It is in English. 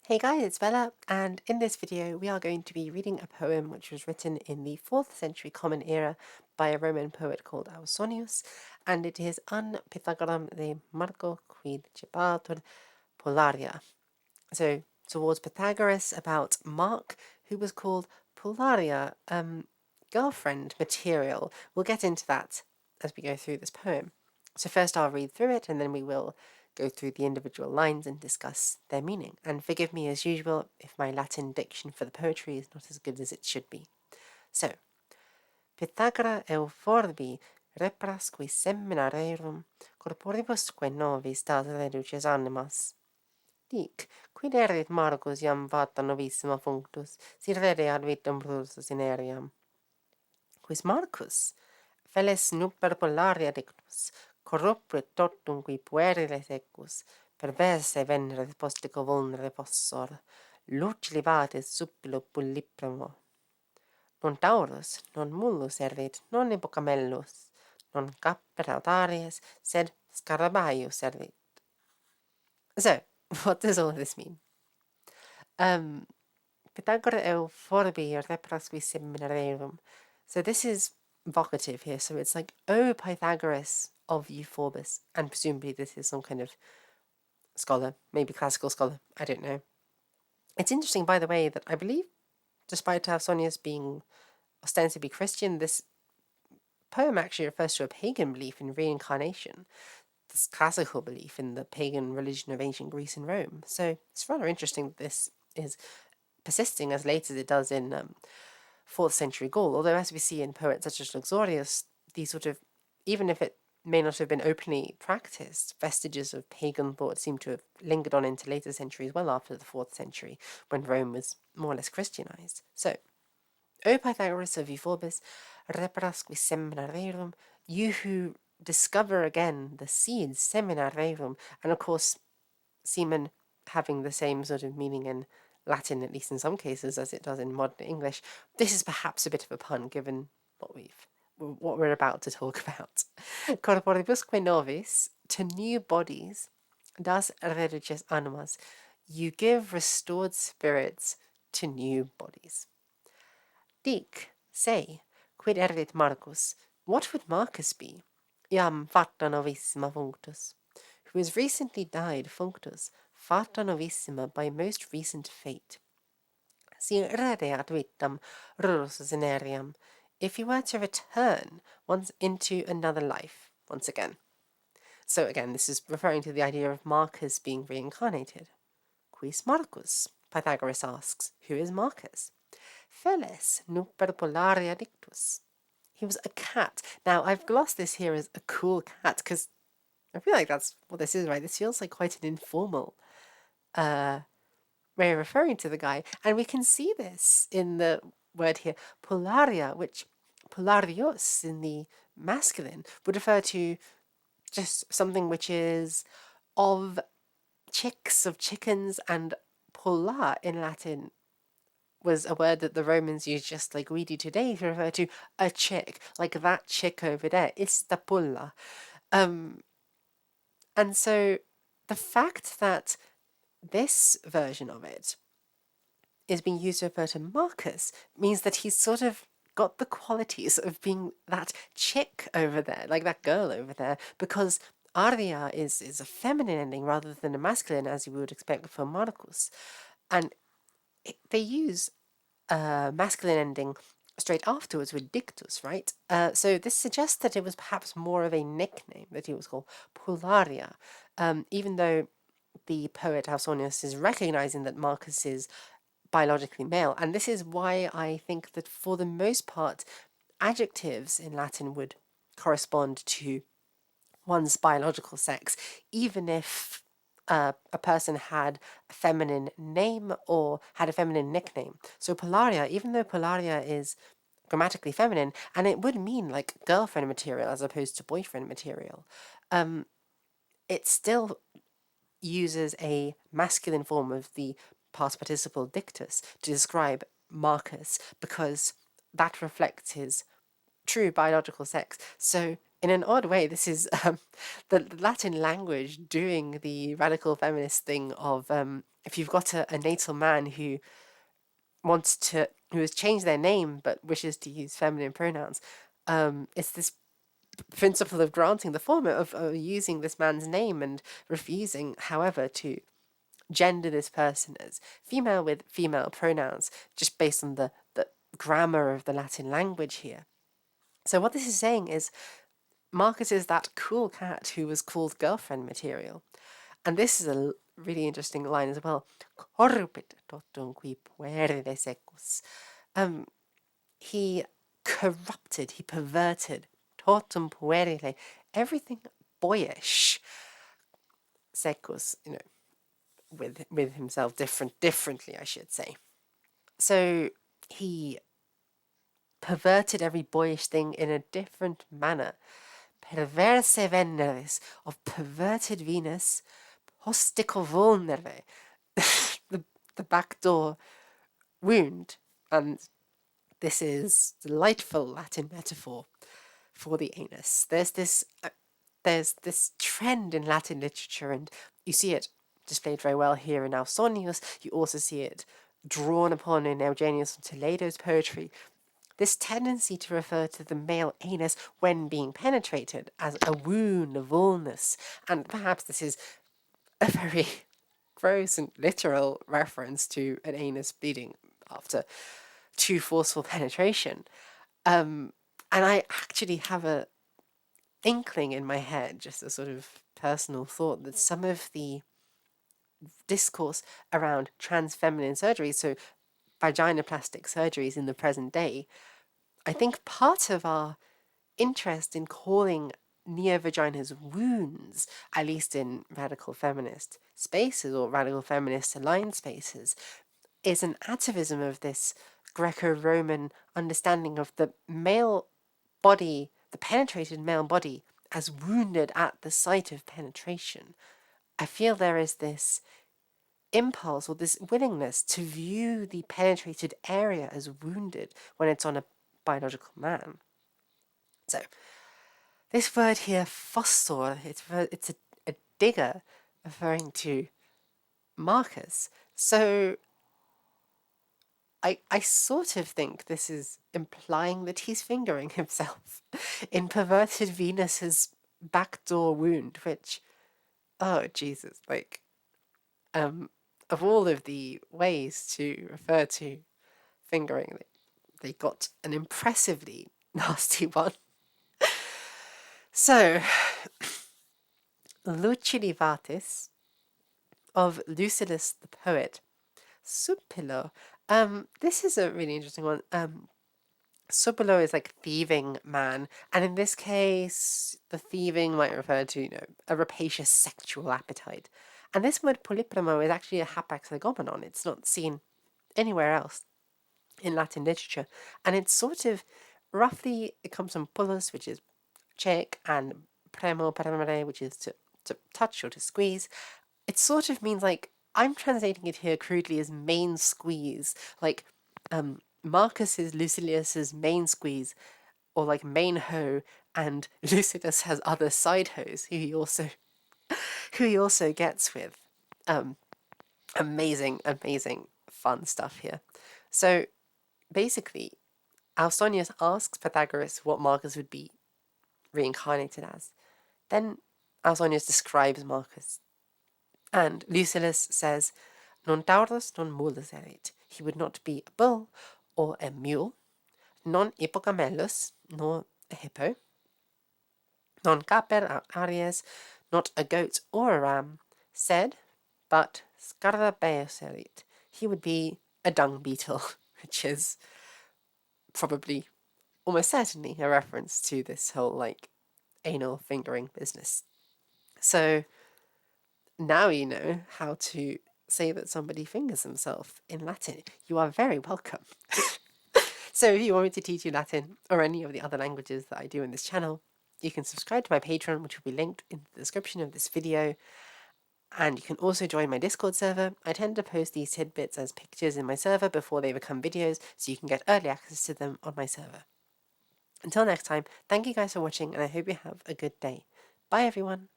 Hey guys, it's Bella, and in this video we are going to be reading a poem which was written in the 4th century Common Era by a Roman poet called Ausonius, and it is An Pythagoram de Marco quid cepatur Polaria. So, towards Pythagoras about Mark, who was called Polaria, girlfriend material. We'll get into that as we go through this poem. So first I'll read through it and then we will go through the individual lines and discuss their meaning. And forgive me as usual if my Latin diction for the poetry is not as good as it should be. So, Pythagora euphorbi repras qui semina rerum corporibusque novis dat reduces animas. Dic, quid erit Marcus iam vata novissima functus, si rede ad vitam prursus in aeriam? Quis Marcus? Feles nuper polaria dictus, corrupit totum qui puerile secus, perverse venere postico vulnere possor, luci libatis subilo pulliprimo. Non taurus, non mullus erit, non hippocamellus, non capere autaries, sed scarabaius erit. So, what does all this mean? Pythagora euphorbi repras qui semina rerum. So this is vocative here, so it's like, O Pythagoras of Euphorbus, and presumably this is some kind of scholar, maybe classical scholar, I don't know. It's interesting, by the way, that I believe, despite Ausonius being ostensibly Christian, this poem actually refers to a pagan belief in reincarnation, this classical belief in the pagan religion of ancient Greece and Rome. So it's rather interesting that this is persisting as late as it does in 4th century Gaul, although as we see in poets such as Luxurius, these sort of, even if it may not have been openly practiced, vestiges of pagan thought seem to have lingered on into later centuries, well after the 4th century, when Rome was more or less Christianized. So, O Pythagoras of Euphorbus, reparas qui semina rerum, you who discover again the seeds, semina rerum, and of course, semen having the same sort of meaning in Latin, at least in some cases, as it does in modern English. This is perhaps a bit of a pun, given what we're about to talk about. Corporibusque novis, to new bodies, das reduces animas, you give restored spirits to new bodies. Dic, say, quid erit Marcus, what would Marcus be? Iam fata novissima functus, who has recently died functus, fata novissima by most recent fate. Si redeat vitam rursus in aeriam, if he were to return once into another life, once again. So again, this is referring to the idea of Marcus being reincarnated. Quis Marcus? Pythagoras asks, who is Marcus? Feles nuper polaria dictus. He was a cat. Now, I've glossed this here as a cool cat, because I feel like that's what this is, right? This feels like quite an informal way of referring to the guy. And we can see this in the word here, polaria, which polarios in the masculine would refer to just something which is of chicks, of chickens, and polar in Latin was a word that the Romans used just like we do today to refer to a chick, like that chick over there. It's the pulla. And so the fact that this version of it is being used to refer to Marcus means that he's sort of got the qualities of being that chick over there, like that girl over there, because aria is a feminine ending rather than a masculine, as you would expect for Marcus. And they use a masculine ending straight afterwards with dictus, right? So this suggests that it was perhaps more of a nickname that he was called Polaria, even though the poet Ausonius is recognizing that Marcus is biologically male. And this is why I think that for the most part, adjectives in Latin would correspond to one's biological sex, even if a person had a feminine name or had a feminine nickname. So Polaria, even though Polaria is grammatically feminine, and it would mean like girlfriend material as opposed to boyfriend material, it still uses a masculine form of the past participle dictus to describe Marcus because that reflects his true biological sex. So in an odd way, this is the Latin language doing the radical feminist thing of if you've got a natal man who has changed their name but wishes to use feminine pronouns, it's this principle of granting the former of using this man's name and refusing, however, to gender this person as female with female pronouns, just based on the grammar of the Latin language here. So what this is saying is Marcus is that cool cat who was called girlfriend material. And this is a really interesting line as well. Corrupit totum qui puerde secus. He corrupted, he perverted totum puerile, everything boyish. Secus, with himself differently, I should say. So he perverted every boyish thing in a different manner. Perverse Veneris, of perverted Venus, hostico vulnere, the backdoor wound. And this is a delightful Latin metaphor for the anus. There's this trend in Latin literature, and you see it displayed very well here in Ausonius. You also see it drawn upon in Eugenius and Toledo's poetry. This tendency to refer to the male anus when being penetrated as a wound, a vulnus, and perhaps this is a very gross and literal reference to an anus bleeding after too forceful penetration. And I actually have a inkling in my head, just a sort of personal thought, that some of the discourse around transfeminine surgery, so vaginoplastic surgeries in the present day, I think part of our interest in calling neovaginas wounds, at least in radical feminist spaces or radical feminist aligned spaces, is an atavism of this Greco-Roman understanding of the male body, the penetrated male body, as wounded at the site of penetration. I feel there is this impulse or this willingness to view the penetrated area as wounded when it's on a biological man. So, this word here, phostor, it's a digger referring to Marcus. So, I sort of think this is implying that he's fingering himself in perverted Venus's backdoor wound, which, oh Jesus, of all of the ways to refer to fingering, they got an impressively nasty one. So, Lucidivatis of Lucilius the poet, Subpilo. This is a really interesting one. Subpilo is like thieving man, and in this case, the thieving might refer to, a rapacious sexual appetite. And this word polypremo is actually a hapax legomenon. It's not seen anywhere else in Latin literature. And it's sort of roughly, it comes from pullus, which is check, and premere, which is to touch or to squeeze. It sort of means I'm translating it here crudely as main squeeze, Marcus is Lucilius's main squeeze, or main hoe, and Lucilius has other side hoes who he also gets with. Amazing fun stuff here. So basically, Ausonius asks Pythagoras what Marcus would be reincarnated as. Then Ausonius describes Marcus, and Lucilius says, "Non taurus non mulus erit." He would not be a bull or a mule, non hippocamelus, nor a hippo, non caper aries, not a goat or a ram, said, but scarabaeus erit. He would be a dung beetle, which is probably, almost certainly, a reference to this whole anal fingering business. So now you know how to say that somebody fingers himself in Latin. You are very welcome. So if you want me to teach you Latin or any of the other languages that I do in this channel, you can subscribe to my Patreon, which will be linked in the description of this video. And you can also join my Discord server. I tend to post these tidbits as pictures in my server before they become videos, so you can get early access to them on my server. Until next time, thank you guys for watching, and I hope you have a good day. Bye, everyone.